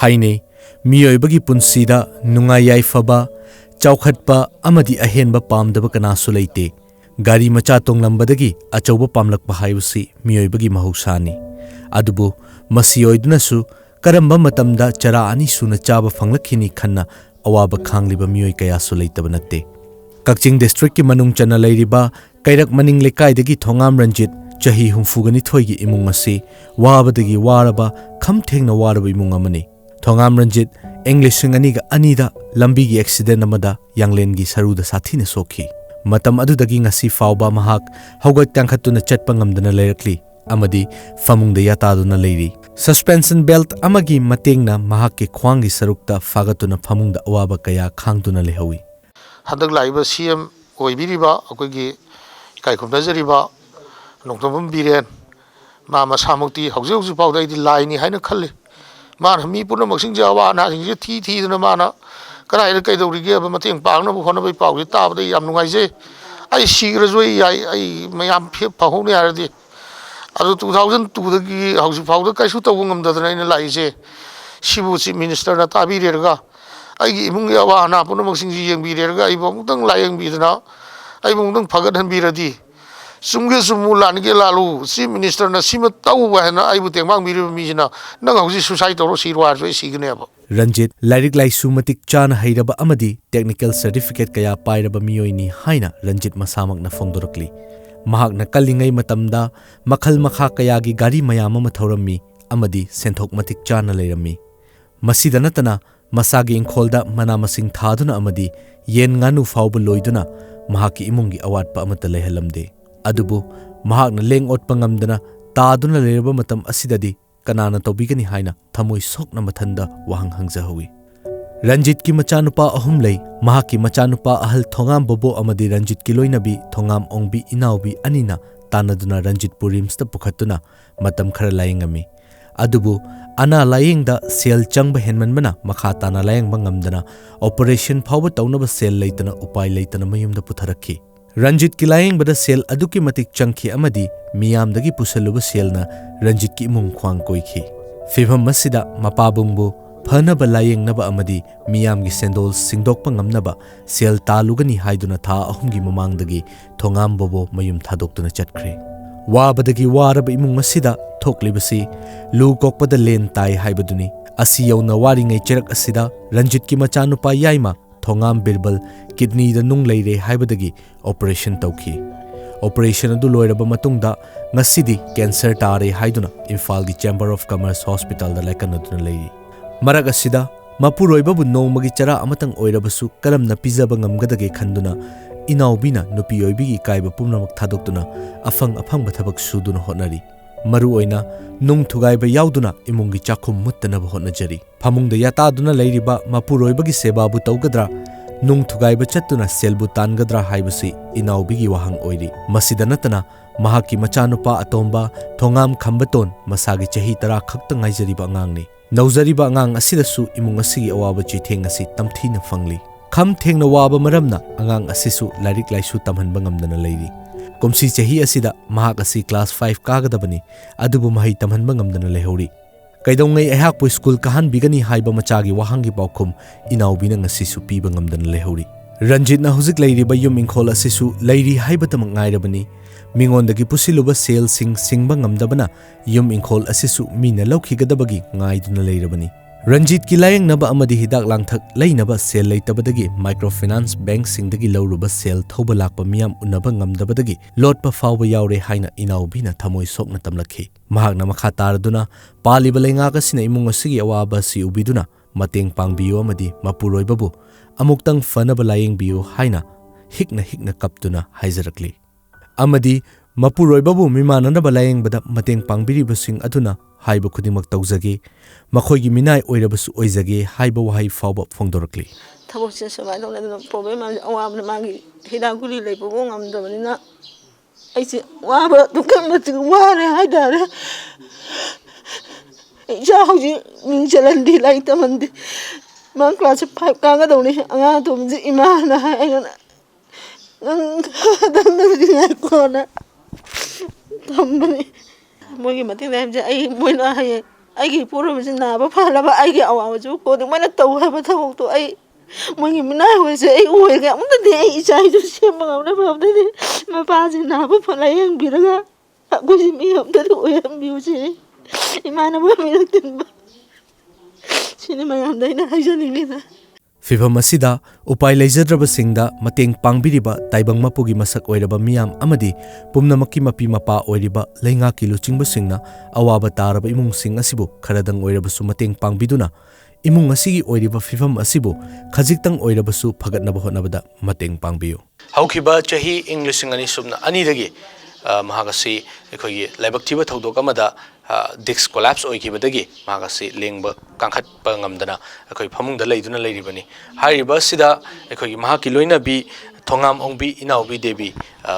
हाइने मियोइबगी पुंसीदा नुंगाई याइफबा चौखटपा अमदी अहेनबा पामदबा कनासु लेते गाड़ी मचा तोंगलंबदगी अचौबा पामलकपा हाइबसी मियोइबगी महौसानी अदुबु मसी ओइदुनसु करंबा मतमदा चरा अनि सुना चाबा फंगलखिनी खन्ना अवाबा खांगलिबा मियोइ कयासु लेतबा नत्ते कक्चिंग डिस्ट्रिक्ट की मनुंग चना लेरिबा कैरक मनिंग लेकाइदगी थोंगाम रंजित चही हुंफुगनी थोइगी इमुंग असी वाबदगी वारबा खमथेंगना वारबा इमुंग अमनी थोंगाम रंजित इंग्लिशिंग अनिगा अनिदा लंबीगी एक्सीडेंट अमदा यांगलेनगी सरुदा साथीना सोखी मतम अदुदगी ngasi फावबा महाक हौगत तंखतुना चटपा ngamdana लेरकली अमदी फमुंगदा यातादुना लेरी सस्पेंशन बेल्ट अमगी मतेंगना महाक के ख्वांगी सरुक्ता फागतुना फमुंगदा अवाबा कया खांगदुना लेहौई हदक लाइबा सीएम ओइबिरिबा अखोइगी इकाइखुमनाजरिबा नोंथोंबम बिरेन मा मसामुक्ति हौजे हौजे पाउदा इदि लाइनि हाइना खल्ले माना मी पुनमक्सिंग जावा नासिंग थी थीदना माना कनाइदा कैदौरिगे अब मतेंग पांगनबो होनबै पाउजे ताबदा याम नुंगाइजे आई सिग्रजोई आई मयाम फहौने यारदि अदु 2002 दगी हौजे पाउदा कैसु तौबो ngamdadana ina laise सिबु चीफ मिनिस्टर ना ताबिरेरगा आइगी इमुंग यावा ना पुनमक्सिंग जी यंगबिरेरगा आई बमुदंग लायंगबिदना आई बमुदंग फगदहनबिरदि सुमगे सुमु लानगे लालू चीफ मिनिस्टर ना सिम तौबा हैना आइबु तेंगमांग बिरे मीजना नंग हौजे सुसाइड तौरो सिरवार जो सिगनेबा रंजित लाइरिक लाइसु मतिक चान हैरबा अमदी टेक्निकल सर्टिफिकेट कया पाइरबा मियोइनी हाइना रंजित मसामकना फोंदोरकली महाकना कलिंगै मतमदा मखल मखा कयागी गाड़ी मयाम अमा थौरम्मी अमदी सेंथोक मतिक चान लेरम्मी मसीदा नतना मसागी इंखोलदा मना मसिंग थादुना अमदी येन ngánu फाउब लोइदुना महाकी इमुंगी अवाटपा अमता लेहलमदे अदुबु महाकना लेंग ओटपा ngamdana तादुना लेरबा मतम असिददी कनाना तौबिगनी हाइना थमोइ सोकना मथंदा वहांग हंगजहौई रंजित की मचानुपा अहुम लई महाकी मचानुपा अहल थोंगाम बोबो अमदी रंजित की लोइनबी थोंगाम ओंगबी इनाउबी अनिना तानदुना रंजित पुरिम्सता पुखतुना मतम खरा लायंगमी अदुबु अना लायंगदा सेल चंगब हेनमनबना मखा ताना लायंगबा ngamdana ऑपरेशन फावबा तौनबा सेल लेतना उपाय लेतना मयुमदा पुथरखी रंजित की लायंगबदा सेल अदुकी मतिक चंगखी अमदी मियामदगी पुसलुबा सेलना रंजित की इमुंग ख्वांग कोइखी फिभम मसिदा मपाबुंगबु फनबा लायंगनबा अमदी मियामगी सेंडोल सिंगदोकपा ngamnaba सेल तालुगनी हाइदुना था अहुमगी ममांगदगी थोंगाम बोबो मयुम थादोक्तुना चटख्रे वाबदगी वारबा इमुंग असिदा थोकलिबसी लु कोकपदा लेन ताई हाइबदुनी असि यौना वारिङै चेरक असिदा रंजित की मचानुपा याइमा थोंगाम बिरबल किडनी दा नुंग लेरे हाइबदगी ऑपरेशन तौखी ऑपरेशन अदु लोइरबा मतुंगदा ngасidi कैंसर तारे हाइदुना इम्फाल की चैम्बर ऑफ कॉमर्स हॉस्पिटल दा लाइकनदुना लेरी मरग असिदा मपुरोइबाबु नोंमगी चरा अमतंग ओइरबसु करमना पिजबा ngamgadage खंदुना इनाउबिना नुपी ओइबिगी काइबा पुमनमक थादोक्तुना अफंग अफंग थबक सुदुना होनरी मरु ओइना नुंग थुगाइबा याउदुना इमुंगी चाखुम मुत्तनबा होनजरी फमुंगदा यातादुना लेरिबा मपुरोइबगी सेबाबु तौगद्रा नुंग थुगाइबा चत्तुना सेलबु तानगद्रा हाइबसी इनाउबिगी वाहंग ओइरी मसिदा नतना महाकी मचानुपा अतोंबा थोंगाम खंबतोन मसागी चही 10 खक्ता ngaijariba angang नौजरीबा अंगांग असिदसु इमुंग असिगी अवाबा चिथेंग असि तमथीना फंगली खम थेंगना वाबा मरमना अंगांग असिसु लाइरिक लाइसु तमहनबा ngamdana लेरी कुमसी चही असिदा महाक असि क्लास 5 कागदबनी अदुबु महै तमहनबा ngamdana लेहौरी कैदोंगै अहाकपु स्कूल कहान बिगनी हाइबा मचागी वाहंगी पाउखुम इनाउबिना ngasisu पीबा ngamdana लेहौरी रंजितना हुजिक लेरिबा युम इंखोल असिसु लेरी हाइबतम ngairabani मिंगोंदगी पुसिलुबा सेल सिंगबा ngamdabana युम इंखोल असिसु मीना लौखिगदबगी ngaiduna लेरबनी रंजित की लायंगनबा अमदी हिदाक लांगथक लेनबा सेल लेतबदगी माइक्रो फाइनेंस बैंक सिंगदगी लौरुबा सेल थौबा लाकपा मियाम उन्नबा ngamdabadagi लोटपा फावबा यावरे हाइना इनाउबिना थमोइ सोकना तमलखी महाकना मखा तारदुना पालिबा लेंगागसिना इमुंग असिगी अवाबा सि उबिदुना मतेंग पांगबियो अमदी मपुरोइबाबु अमुक्तंग फनबा लायंगबियो हाइना हिकना कप्तुना हाइजरकली अमदी मपुरोइबाबु मिमाननबा लायंगबदा मतेंग पांगबिरिबसिंग अदुना हाइबा खुदिमक तौजगे मखोइगी मिनाय ओइरबसु ओइजगे हाइबा वहाइ फावबा फोंदोरकली थबोसे सबाय दौना प्रॉब्लम अवाबना मागी हिदागुली लेबो ngamdabnina aise waba dukamati ware haidare ja hoji min jalandi laitamandi man class 5 kaga dawni anga tumji imana haina nang kona tambani mogi mati lemja ai moina haye ꯑꯩꯒꯤ ꯄꯨꯔꯕꯁꯤ ꯅꯥꯕ ꯐꯅꯕ ꯑꯩꯒꯤ ꯑꯋꯥꯕꯁꯨ ꯈꯨꯗꯤꯡꯃꯛꯅ ꯇꯧ ꯍꯥꯏꯕ ꯊꯕꯛꯇꯣ ꯑꯩ ꯃꯣꯏꯒꯤ ꯃꯤꯅꯥꯏ ꯑꯣꯏꯔꯁꯦ ꯑꯩ ꯑꯣꯏꯔꯒ ꯑꯃꯨꯛꯇꯗꯤ ꯑꯩ ꯏꯆꯥꯁꯨ ꯁꯦꯝꯕ ꯉꯝꯅꯕ ꯑꯝꯇꯗꯤ ꯃꯄꯥꯁꯤ ꯅꯥꯕ ꯂꯥꯏꯌꯦꯡꯕꯤꯔꯒ ꯑꯩꯈꯣꯏꯁꯤ ꯃꯤ ꯑꯝꯇꯗꯤ ꯑꯣꯏꯍꯟꯕꯤꯌꯨꯁꯤ ꯏꯃꯥꯟꯅꯕ ꯃꯤꯔꯛ ꯇꯤꯟꯕ ꯁꯤꯅꯤ ꯃꯌꯥꯝꯗ ꯑꯩꯅ ꯍꯥꯏꯖꯅꯤꯡꯉꯤꯗ ꯐꯤꯚꯝ ꯑꯁꯤꯗ ꯎꯄꯥꯏ ꯂꯩꯖꯗ꯭ꯔꯕꯁꯤꯡꯗ ꯃꯇꯦꯡ ꯄꯥꯡꯕꯤꯔꯤꯕ ꯇꯥꯏꯕꯪ ꯃꯄꯨꯒꯤ ꯃꯁꯛ ꯑꯣꯏꯔꯕ ꯃꯤꯌꯥꯝ ꯑꯃꯗꯤ ꯄꯨꯝꯅꯃꯛꯀꯤ ꯃꯄꯤ ꯃꯄꯥ ꯑꯣꯏꯔꯤꯕ ꯂꯩꯉꯥꯛꯀꯤ ꯂꯨꯆꯤꯡꯕꯁꯤꯡꯅ ꯑꯋꯥꯕ ꯇꯥꯔꯕ ꯏꯃꯨꯡꯁꯤꯡ ꯑꯁꯤꯕꯨ ꯈꯔꯗꯪ ꯑꯣꯏꯔꯕꯁꯨ ꯃꯇꯦꯡ ꯄꯥꯡꯕꯤꯗꯨꯅ ꯏꯃꯨꯡ ꯑꯁꯤꯒꯤ ꯑꯣꯏꯔꯤꯕ ꯐꯤꯚꯝ ꯑꯁꯤꯕꯨ ꯈꯖꯤꯛꯇꯪ ꯑꯣꯏꯔꯕꯁꯨ ꯐꯒꯠꯅꯕ ꯍꯣꯠꯅꯕꯗ ꯃꯇꯦꯡ ꯄꯥꯡꯕꯤꯌꯨ꯫ ꯍꯧꯈꯤꯕ ꯆꯍꯤ ꯏꯪ 2022ꯗꯒꯤ ꯃꯍꯥꯛ ꯑꯁꯤ ꯑꯩꯈꯣꯏꯒꯤ ꯂꯥꯏꯕꯛ ꯊꯤꯕ ꯊꯧꯗꯣꯛ ꯑꯃꯗ ꯗꯤꯛꯁ ꯀꯣꯂꯥꯞꯁ ꯑꯣꯏꯈꯤꯕꯗꯒꯤ ꯃꯍꯥꯛ ꯑꯁꯤ ꯂꯦꯡꯕ ꯀꯥꯡꯈꯠꯄ ꯉꯝꯗꯅ ꯑꯩꯈꯣꯏ ꯐꯃꯨꯡꯗ ꯂꯩꯗꯨꯅ ꯂꯩꯔꯤꯕꯅꯤ꯫ ꯍꯥꯏꯔꯤꯕ ꯑꯁꯤꯗ ꯑꯩꯈꯣꯏꯒꯤ ꯃꯍꯥꯛꯀꯤ ꯂꯣꯏꯅꯕꯤ ꯊꯣꯡꯉꯥꯝ ꯑꯣꯡꯕꯤ ꯏꯅꯥꯎꯕꯤ ꯗꯦꯕꯤ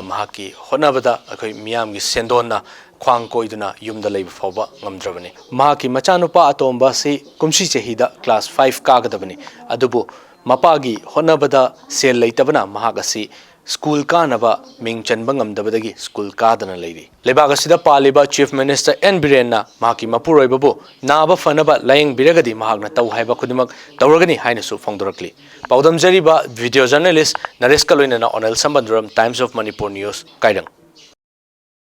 ꯃꯍꯥꯛꯀꯤ ꯍꯣꯠꯅꯕꯗ ꯑꯩꯈꯣꯏ ꯃꯤꯌꯥꯝꯒꯤ ꯁꯦꯟꯗꯣꯟꯅ ꯈ꯭ꯋꯥꯡ ꯀꯣꯏꯗꯨꯅ ꯌꯨꯝꯗ ꯂꯩꯕ ꯐꯥꯎꯕ ꯉꯝꯗ꯭ꯔꯕꯅꯤ꯫ ꯃꯍꯥꯛꯀꯤ ꯃꯆꯥꯅꯨꯄꯥ ꯑꯇꯣꯝꯕ ꯑꯁꯤ ꯀꯨꯝꯁꯤ ꯆꯍꯤꯗ ꯀ꯭ꯂꯥꯁ 5 ꯀꯥꯒꯗꯕꯅꯤ, ꯑꯗꯨꯕꯨ ꯃꯄꯥꯒꯤ ꯍꯣꯠꯅꯕꯗ ꯁꯦꯜ ꯂꯩꯇꯕꯅ ꯃꯍꯥꯛ ꯑꯁꯤ स्कूल कानबा मिंग चनबा ngamdabadagi स्कूल कादना लेरी। लेबाग असिदा पालिबा चीफ मिनिस्टर एन बिरेनना माकी मपुरोइबबु नाबा फनबा लायंग बिरगदी महागना तौ हाइबा खुदिमक तौरगनी हाइनसु फोंदोरकली। पाउदम जरीबा वीडियो जर्नलिस्ट नरेश कलोइनना ओनल संबंधुरम टाइम्स ऑफ मणिपुर न्यूज काइरंग।